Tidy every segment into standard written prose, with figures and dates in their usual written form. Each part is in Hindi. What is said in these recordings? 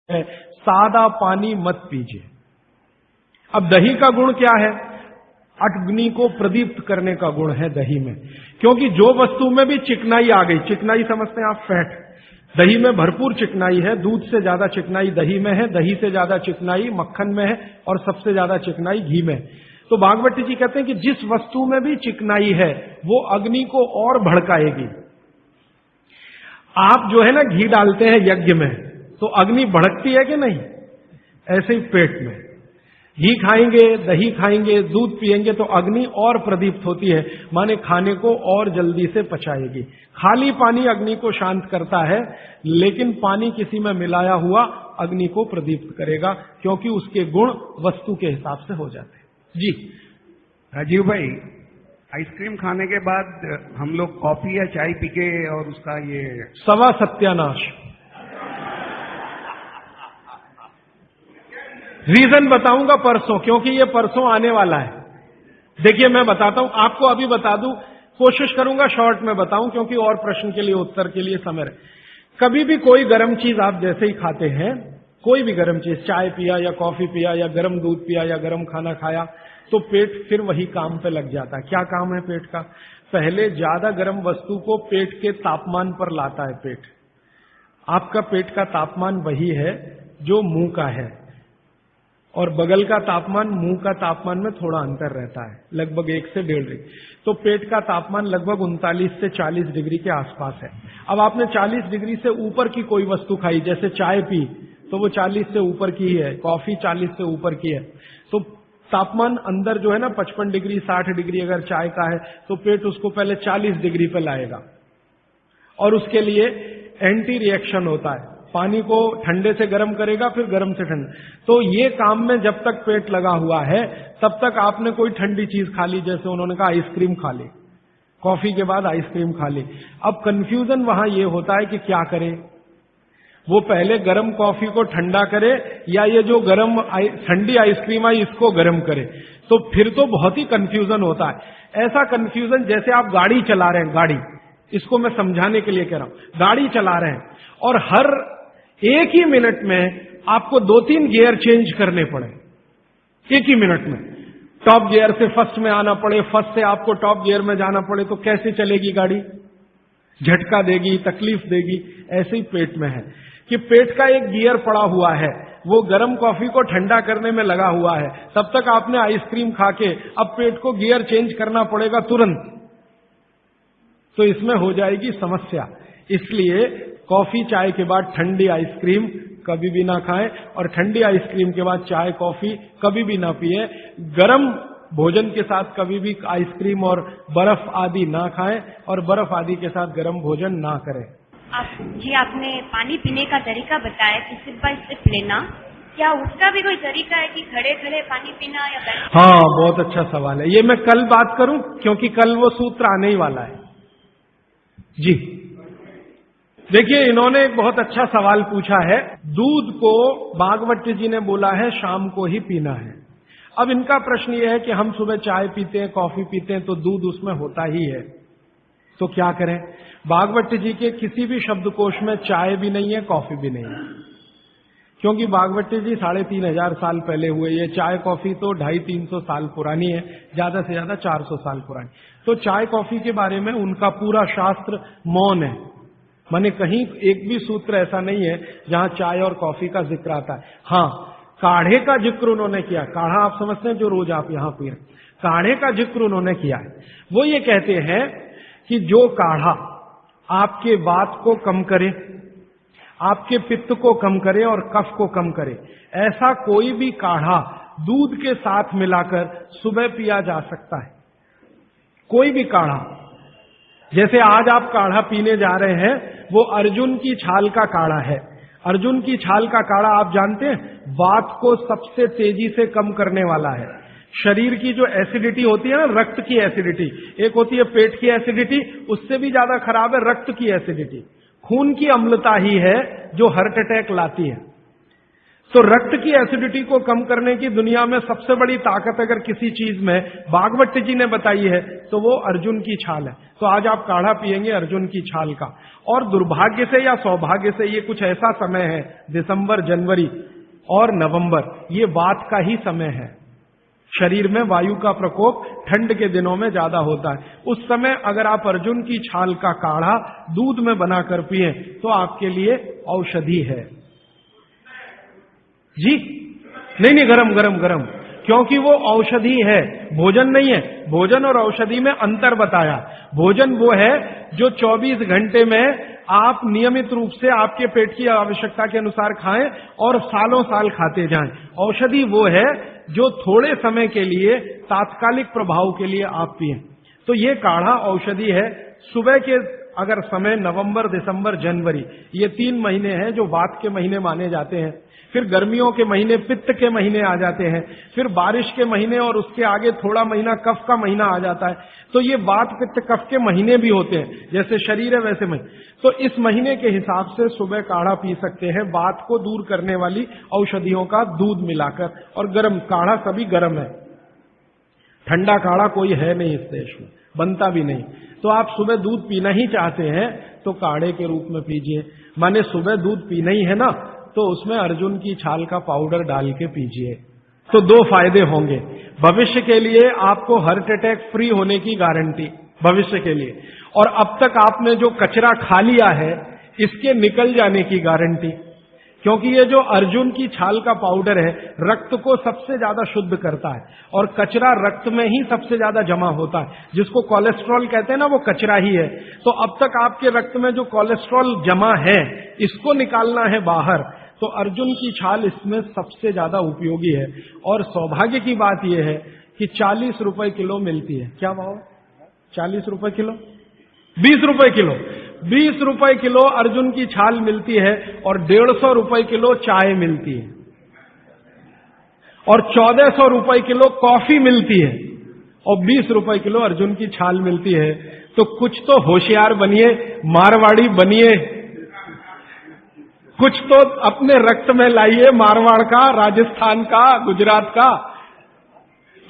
है, सादा पानी मत पीजिए। अब दही का गुण क्या है? अग्नि को प्रदीप्त करने का गुण है दही में, क्योंकि जो वस्तु में भी चिकनाई आ गई, चिकनाई समझते हैं आप, फैट, दही में भरपूर चिकनाई है, दूध से ज्यादा चिकनाई दही में है, दही से ज्यादा चिकनाई मक्खन में है, और सबसे ज्यादा चिकनाई घी में। तो भागवती जी कहते हैं कि जिस वस्तु में भी चिकनाई है वो अग्नि को और भड़काएगी। आप जो है ना घी डालते हैं यज्ञ में, तो अग्नि भड़कती है कि नहीं? ऐसे ही पेट में घी खाएंगे, दही खाएंगे, दूध पिएंगे तो अग्नि और प्रदीप्त होती है, माने खाने को और जल्दी से पचाएगी। खाली पानी अग्नि को शांत करता है, लेकिन पानी किसी में मिलाया हुआ अग्नि को प्रदीप्त करेगा, क्योंकि उसके गुण वस्तु के हिसाब से हो जाते हैं। जी राजीव भाई, आइसक्रीम खाने के बाद हम लोग कॉफी या चाय पी के और उसका ये सवा सत्यानाश। रीजन बताऊंगा परसों, क्योंकि ये परसों आने वाला है। देखिए मैं बताता हूं आपको, अभी बता दूं, कोशिश करूंगा शॉर्ट में बताऊं, क्योंकि और प्रश्न के लिए उत्तर के लिए समय है। कभी भी कोई गर्म चीज आप जैसे ही खाते हैं, कोई भी गर्म चीज, चाय पिया या कॉफी पिया या गर्म दूध पिया या गर्म खाना खाया, तो पेट फिर वही काम पे लग जाता है। क्या काम है पेट का? पहले ज्यादा गर्म वस्तु को पेट के तापमान पर लाता है पेट। आपका पेट का तापमान वही है जो मुंह का है, और बगल का तापमान मुंह का तापमान में थोड़ा अंतर रहता है, लगभग 1 से 1.5 डिग्री। तो पेट का तापमान लगभग 39 से 40 डिग्री के आसपास है। अब आपने 40 डिग्री से ऊपर की कोई वस्तु खाई, जैसे चाय पी, तो वो 40 से ऊपर की है, कॉफी 40 से ऊपर की है, तो तापमान अंदर जो है ना 55 डिग्री 60 डिग्री अगर चाय का है, तो पेट उसको पहले 40 डिग्री पे लाएगा, और उसके लिए एंटी रिएक्शन होता है, पानी को ठंडे से गर्म करेगा, फिर गर्म से ठंडा। तो ये काम में जब तक पेट लगा हुआ है, तब तक आपने कोई ठंडी चीज खा ली, जैसे उन्होंने कहा आइसक्रीम खा ली, कॉफी के बाद आइसक्रीम खा ली। अब कंफ्यूजन वहां ये होता है कि क्या करे, वो पहले गर्म कॉफी को ठंडा करे या ये जो गर्म ठंडी आइसक्रीम आई इसको गर्म करे, तो फिर तो बहुत ही कंफ्यूजन होता है। ऐसा कंफ्यूजन जैसे आप गाड़ी चला रहे हैं, गाड़ी, इसको मैं समझाने के लिए कह रहा हूं, गाड़ी चला रहे हैं और हर 1 ही मिनट में आपको 2-3 गियर चेंज करने पड़े, 1 ही मिनट में। टॉप गियर से फर्स्ट में आना पड़े, फर्स्ट से आपको टॉप गियर में जाना पड़े, तो कैसे चलेगी गाड़ी? झटका देगी, तकलीफ देगी। ऐसे ही पेट में है कि पेट का एक गियर पड़ा हुआ है, वो गर्म कॉफी को ठंडा करने में लगा हुआ है, तब तक आपने आइसक्रीम खा के अब पेट को गियर चेंज करना पड़ेगा तुरंत, तो इसमें हो जाएगी समस्या। इसलिए कॉफी चाय के बाद ठंडी आइसक्रीम कभी भी ना खाएं, और ठंडी आइसक्रीम के बाद चाय कॉफी कभी भी ना पिए। गरम भोजन के साथ कभी भी आइसक्रीम और बर्फ आदि ना खाएं, और बर्फ आदि के साथ गर्म भोजन ना करें। आपने पानी पीने का तरीका बताया कि सिप बाय सिप लेना, क्या उसका भी कोई तरीका है कि खड़े खड़े पानी पीना या बैठ? हाँ, बहुत अच्छा सवाल है, ये मैं कल बात करूं, क्योंकि कल वो सूत्र आने ही वाला है। जी देखिए, इन्होंने एक बहुत अच्छा सवाल पूछा है। दूध को भागवत जी ने बोला है शाम को ही पीना है। अब इनका प्रश्न यह है कि हम सुबह चाय पीते हैं, कॉफी पीते हैं, तो दूध उसमें होता ही है, तो क्या करें? भागवत जी के किसी भी शब्दकोश में चाय भी नहीं है, कॉफी भी नहीं है, क्योंकि भागवत जी 3500 साल पहले हुए। ये चाय कॉफी तो 250-300 साल पुरानी है, ज्यादा से ज्यादा 400 साल पुरानी। तो चाय कॉफी के बारे में उनका पूरा शास्त्र मौन है, माने कहीं एक भी सूत्र ऐसा नहीं है जहां चाय और कॉफी का जिक्र आता है। हाँ, काढ़े का जिक्र उन्होंने किया। काढ़ा आप समझते हैं जो रोज आप यहां पी रहे, काढ़े का जिक्र उन्होंने किया है। वो ये कहते हैं कि जो काढ़ा आपके वात को कम करे, आपके पित्त को कम करे और कफ को कम करे, ऐसा कोई भी काढ़ा दूध के साथ मिलाकर सुबह पिया जा सकता है। कोई भी काढ़ा, जैसे आज आप काढ़ा पीने जा रहे हैं, वो अर्जुन की छाल का काढ़ा है। अर्जुन की छाल का काढ़ा आप जानते हैं, वात को सबसे तेजी से कम करने वाला है। शरीर की जो एसिडिटी होती है ना, रक्त की एसिडिटी, एक होती है पेट की एसिडिटी, उससे भी ज्यादा खराब है रक्त की एसिडिटी। खून की अम्लता ही है जो हार्ट अटैक लाती है। तो रक्त की एसिडिटी को कम करने की दुनिया में सबसे बड़ी ताकत अगर किसी चीज में भागवत जी ने बताई है तो वो अर्जुन की छाल है। तो आज आप काढ़ा पिएंगे अर्जुन की छाल का। और दुर्भाग्य से या सौभाग्य से ये कुछ ऐसा समय है, दिसंबर, जनवरी और नवंबर, ये वात का ही समय है। शरीर में वायु का प्रकोप ठंड के दिनों में ज्यादा होता है। उस समय अगर आप अर्जुन की छाल का काढ़ा दूध में बनाकर पिए तो आपके लिए औषधि है। जी नहीं, गरम गरम गरम, क्योंकि वो औषधि है, भोजन नहीं है। भोजन और औषधि में अंतर बताया। भोजन वो है जो 24 घंटे में आप नियमित रूप से आपके पेट की आवश्यकता के अनुसार खाएं और सालों साल खाते जाएं। औषधि वो है जो थोड़े समय के लिए, तात्कालिक प्रभाव के लिए आप पिएं। तो ये काढ़ा औषधि है। सुबह के अगर समय नवंबर, दिसंबर, जनवरी, ये 3 महीने हैं जो वात के महीने माने जाते हैं। फिर गर्मियों के महीने पित्त के महीने आ जाते हैं। फिर बारिश के महीने और उसके आगे थोड़ा महीना कफ का महीना आ जाता है। तो ये वात, पित्त, कफ के महीने भी होते हैं। जैसे शरीर है वैसे महीने। तो इस महीने के हिसाब से सुबह काढ़ा पी सकते हैं, वात को दूर करने वाली औषधियों का दूध मिलाकर। और गर्म काढ़ा सभी गर्म है, ठंडा काढ़ा कोई है नहीं इस देश में, बनता भी नहीं। तो आप सुबह दूध पीना ही चाहते हैं तो काढ़े के रूप में पीजिए। माने सुबह दूध पीना ही है ना, तो उसमें अर्जुन की छाल का पाउडर डाल के पीजिए। तो 2 फायदे होंगे। भविष्य के लिए आपको हार्ट अटैक फ्री होने की गारंटी, भविष्य के लिए। और अब तक आपने जो कचरा खा लिया है इसके निकल जाने की गारंटी। क्योंकि ये जो अर्जुन की छाल का पाउडर है रक्त को सबसे ज्यादा शुद्ध करता है। और कचरा रक्त में ही सबसे ज्यादा जमा होता है, जिसको कोलेस्ट्रॉल कहते हैं ना, वो कचरा ही है। तो अब तक आपके रक्त में जो कोलेस्ट्रॉल जमा है इसको निकालना है बाहर। तो अर्जुन की छाल इसमें सबसे ज्यादा उपयोगी है। और सौभाग्य की बात यह है कि 40 रुपए किलो मिलती है। क्या भाव? 40 रुपए किलो, 20 रुपए किलो, 20 रुपए किलो अर्जुन की छाल मिलती है। और 150 रुपए किलो चाय मिलती है। और 1400 रुपए किलो कॉफी मिलती है। और 20 रुपए किलो अर्जुन की छाल मिलती है। तो कुछ तो होशियार बनिए, मारवाड़ी बनिए, कुछ तो अपने रक्त में लाइए, मारवाड़ का, राजस्थान का, गुजरात का।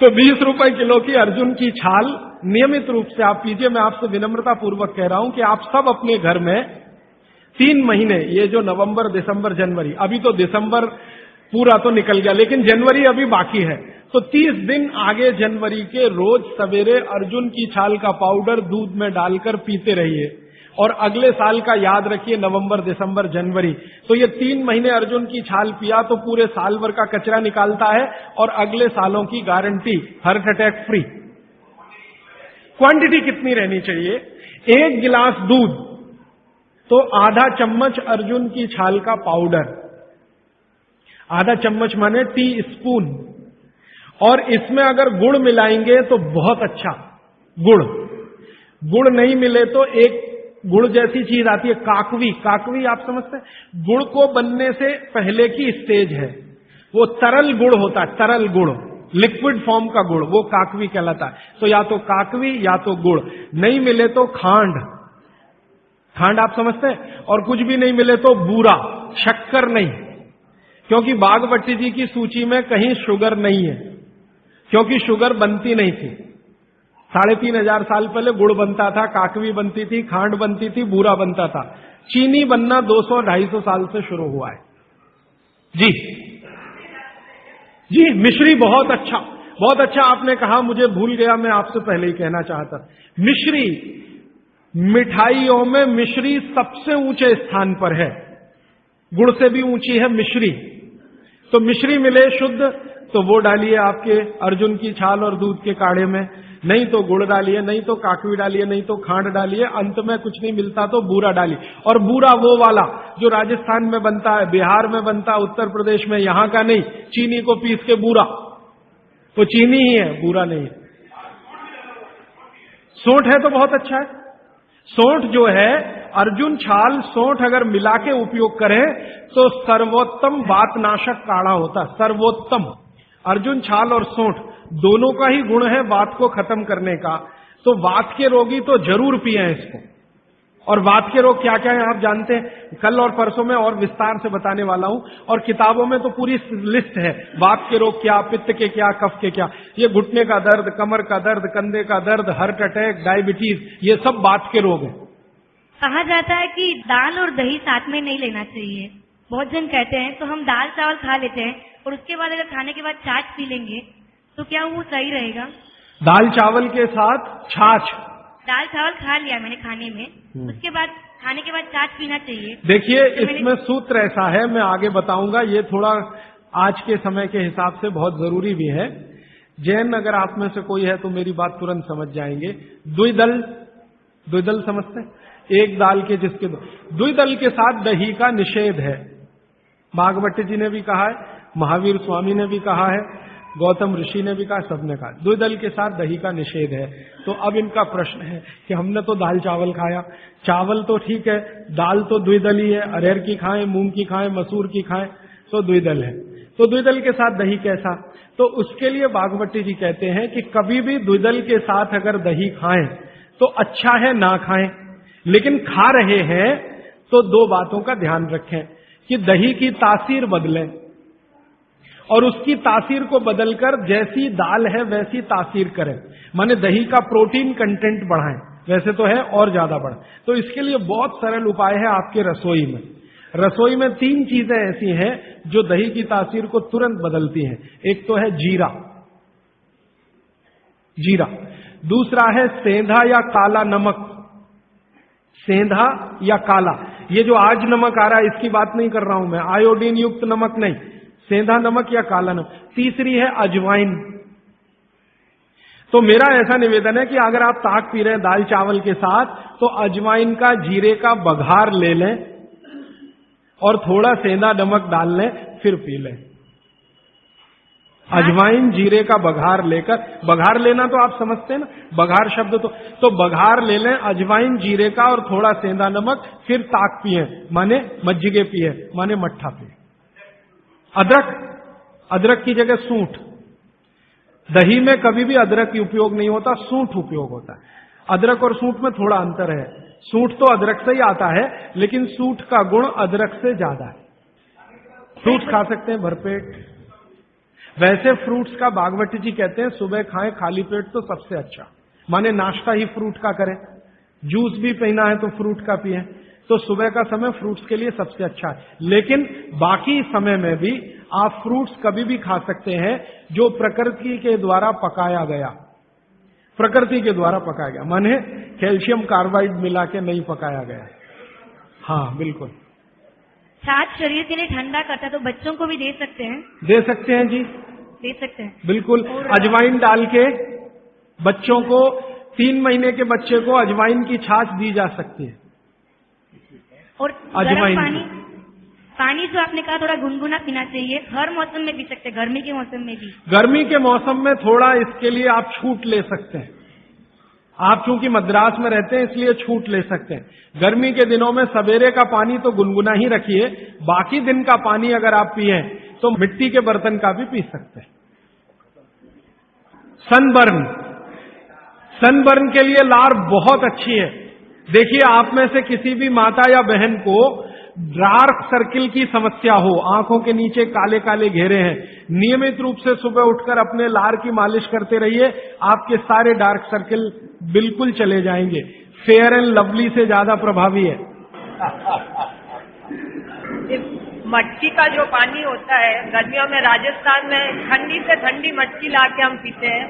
तो 20 रुपए किलो की अर्जुन की छाल नियमित रूप से आप पीजिए। मैं आपसे विनम्रता पूर्वक कह रहा हूं कि आप सब अपने घर में 3 महीने, ये जो नवंबर, दिसंबर, जनवरी, अभी तो दिसंबर पूरा तो निकल गया लेकिन जनवरी अभी बाकी है, तो 30 दिन आगे जनवरी के रोज सवेरे अर्जुन की छाल का पाउडर दूध में डालकर पीते रहिए। और अगले साल का याद रखिए, नवंबर, दिसंबर, जनवरी। तो ये 3 महीने अर्जुन की छाल पिया तो पूरे साल भर का कचरा निकालता है। और अगले सालों की guarantee, heart attack free. Quantity कितनी रहनी चाहिए? 1 गिलास दूध तो आधा चम्मच अर्जुन की छाल का पाउडर, आधा चम्मच माने टी स्पून। और इसमें अगर गुड़ मिलाएंगे तो बहुत अच्छा। गुड़ नहीं मिले तो एक गुड़ जैसी चीज आती है, काकवी। काकवी आप समझते हैं? गुड़ को बनने से पहले की स्टेज है, वो तरल गुड़ होता है, तरल गुड़, लिक्विड फॉर्म का गुड़, वो काकवी कहलाता है। तो या तो काकवी या तो गुड़, नहीं मिले तो खांड। खांड आप समझते हैं? और कुछ भी नहीं मिले तो बूरा, शक्कर नहीं, क्योंकि बागवती जी की सूची में कहीं शुगर नहीं है, क्योंकि शुगर बनती नहीं थी। 3500 साल पहले गुड़ बनता था, काकवी बनती थी, खांड बनती थी, बूरा बनता था। चीनी बनना 200-250 साल से शुरू हुआ है। जी, मिश्री बहुत अच्छा, बहुत अच्छा आपने कहा, मुझे भूल गया, मैं आपसे पहले ही कहना चाहता। मिश्री, मिठाइयों में मिश्री सबसे ऊंचे स्थान पर है, गुड़ से भी ऊंची है मिश्री। तो मिश्री मिले शुद्ध तो वो डालिए आपके अर्जुन की छाल और दूध के काढ़े में, नहीं तो गुड़ डालिए, नहीं तो काकवी डालिए, नहीं तो खांड डालिए, अंत में कुछ नहीं मिलता तो बूरा डालिए। और बूरा वो वाला जो राजस्थान में बनता है, बिहार में बनता है, उत्तर प्रदेश में, यहां का नहीं, चीनी को पीस के बूरा, तो चीनी ही है, बूरा नहीं है। सोंठ है तो बहुत अच्छा है। सोंठ जो है, अर्जुन छाल सोंठ अगर मिला के उपयोग करें तो सर्वोत्तम वातनाशक काढ़ा होता है, सर्वोत्तम। अर्जुन छाल और सोंठ दोनों का ही गुण है वात को खत्म करने का। तो वात के रोगी तो जरूर पिए इसको। और वात के रोग क्या क्या है आप जानते हैं। कल और परसों में और विस्तार से बताने वाला हूं, और किताबों में तो पूरी लिस्ट है, वात के रोग क्या, पित्त के क्या, कफ के क्या। ये घुटने का दर्द, कमर का दर्द, कंधे का दर्द, हार्ट अटैक, डायबिटीज, ये सब वात के रोग है। कहा जाता है कि दाल और दही साथ में नहीं लेना चाहिए। बहुत जन कहते हैं तो हम दाल चावल खा लेते हैं और उसके बाद अगर खाने के बाद छाछ पी लेंगे तो क्या वो सही रहेगा? दाल चावल के साथ छाछ, दाल चावल खा लिया मैंने खाने में, उसके बाद खाने के बाद छाछ पीना चाहिए। देखिए इसमें सूत्र ऐसा है, मैं आगे बताऊंगा, ये थोड़ा आज के समय के हिसाब से बहुत जरूरी भी है। जैन अगर आप में से कोई है तो मेरी बात तुरंत समझ जाएंगे। द्विदल समझते हैं? एक दाल के जिसके द्विदल के साथ दही का निषेध है। भागवत जी ने भी कहा है, महावीर स्वामी ने भी कहा है, गौतम ऋषि ने भी कहा, सबने कहा द्विदल के साथ दही का निषेध है। तो अब इनका प्रश्न है कि हमने तो दाल चावल खाया, चावल तो ठीक है, दाल तो द्विदल ही है, अरहर की खाएं, मूंग की खाएं, मसूर की खाएं तो द्विदल है। तो द्विदल के साथ दही कैसा? तो उसके लिए भागवती जी कहते हैं कि कभी भी द्विदल के साथ अगर दही खाएं तो अच्छा है ना खाएं, लेकिन खा रहे हैं तो दो बातों का ध्यान रखें कि दही की तासीर बदलें और उसकी तासीर को बदलकर जैसी दाल है वैसी तासीर करें, माने दही का प्रोटीन कंटेंट बढ़ाएं, वैसे तो है और ज्यादा बढ़े। तो इसके लिए बहुत सरल उपाय है आपके रसोई में। रसोई में 3 चीजें ऐसी हैं जो दही की तासीर को तुरंत बदलती हैं। एक तो है जीरा, दूसरा है सेंधा या काला नमक, सेंधा या काला, ये जो आज नमक आ रहा है इसकी बात नहीं कर रहा हूं मैं, आयोडीन युक्त नमक नहीं, सेंधा नमक या काला नमक। तीसरी है अजवाइन। तो मेरा ऐसा निवेदन है कि अगर आप ताक पी रहे हैं दाल चावल के साथ तो अजवाइन का, जीरे का बघार ले लें और थोड़ा सेंधा नमक डाल लें, फिर पी लें। अजवाइन जीरे का बघार लेकर, बघार लेना तो आप समझते हैं ना, बघार शब्द तो बघार ले लें अजवाइन जीरे का और थोड़ा सेंधा नमक, फिर ताक पिए, माने मज्जिगे पिए, माने मट्ठा पिए। अदरक की जगह सूंठ, दही में कभी भी अदरक की उपयोग नहीं होता, सूंठ उपयोग होता है। अदरक और सूंठ में थोड़ा अंतर है, सूंठ तो अदरक से ही आता है लेकिन सूंठ का गुण अदरक से ज्यादा है। फ्रूट्स खा सकते हैं भरपेट। वैसे फ्रूट्स का भागवती जी कहते हैं सुबह खाएं खाली पेट तो सबसे अच्छा, माने नाश्ता ही फ्रूट का करें, जूस भी पीना है तो फ्रूट का पिए, तो सुबह का समय फ्रूट्स के लिए सबसे अच्छा है। लेकिन बाकी समय में भी आप फ्रूट्स कभी भी खा सकते हैं जो प्रकृति के द्वारा पकाया गया, माने कैल्शियम कार्बाइड मिला के नहीं पकाया गया। हाँ बिल्कुल। छाछ शरीर के लिए ठंडा करता है तो बच्चों को भी दे सकते हैं? दे सकते हैं जी, दे सकते हैं बिल्कुल। अजवाइन डाल के बच्चों को, 3 महीने के बच्चे को अजवाइन की छाछ दी जा सकती है। और अजवाइन पानी जो आपने कहा थोड़ा गुनगुना पीना चाहिए, हर मौसम में पी सकते हैं, गर्मी के मौसम में भी? गर्मी के मौसम में थोड़ा इसके लिए आप छूट ले सकते हैं। आप चूंकि मद्रास में रहते हैं इसलिए छूट ले सकते हैं। गर्मी के दिनों में सवेरे का पानी तो गुनगुना ही रखिए, बाकी दिन का पानी अगर आप पिए तो मिट्टी के बर्तन का भी पी सकते हैं। सनबर्न के लिए लार बहुत अच्छी है। देखिए आप में से किसी भी माता या बहन को डार्क सर्किल की समस्या हो, आंखों के नीचे काले काले घेरे हैं, नियमित रूप से सुबह उठकर अपने लार की मालिश करते रहिए, आपके सारे डार्क सर्किल बिल्कुल चले जाएंगे। फेयर एंड लवली से ज्यादा प्रभावी है। मटकी का जो पानी होता है गर्मियों में राजस्थान में ठंडी से ठंडी मटकी लाके हम पीते हैं,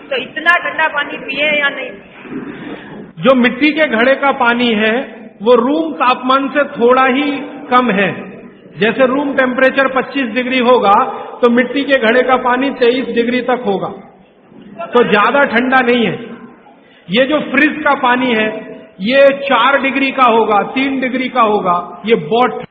तो इतना ठंडा पानी पिए या नहीं? जो मिट्टी के घड़े का पानी है वो रूम तापमान से थोड़ा ही कम है। जैसे रूम टेम्परेचर 25 डिग्री होगा तो मिट्टी के घड़े का पानी 23 डिग्री तक होगा, तो ज्यादा ठंडा नहीं है। ये जो फ्रिज का पानी है ये 4 डिग्री का होगा, 3 डिग्री का होगा, ये बहुत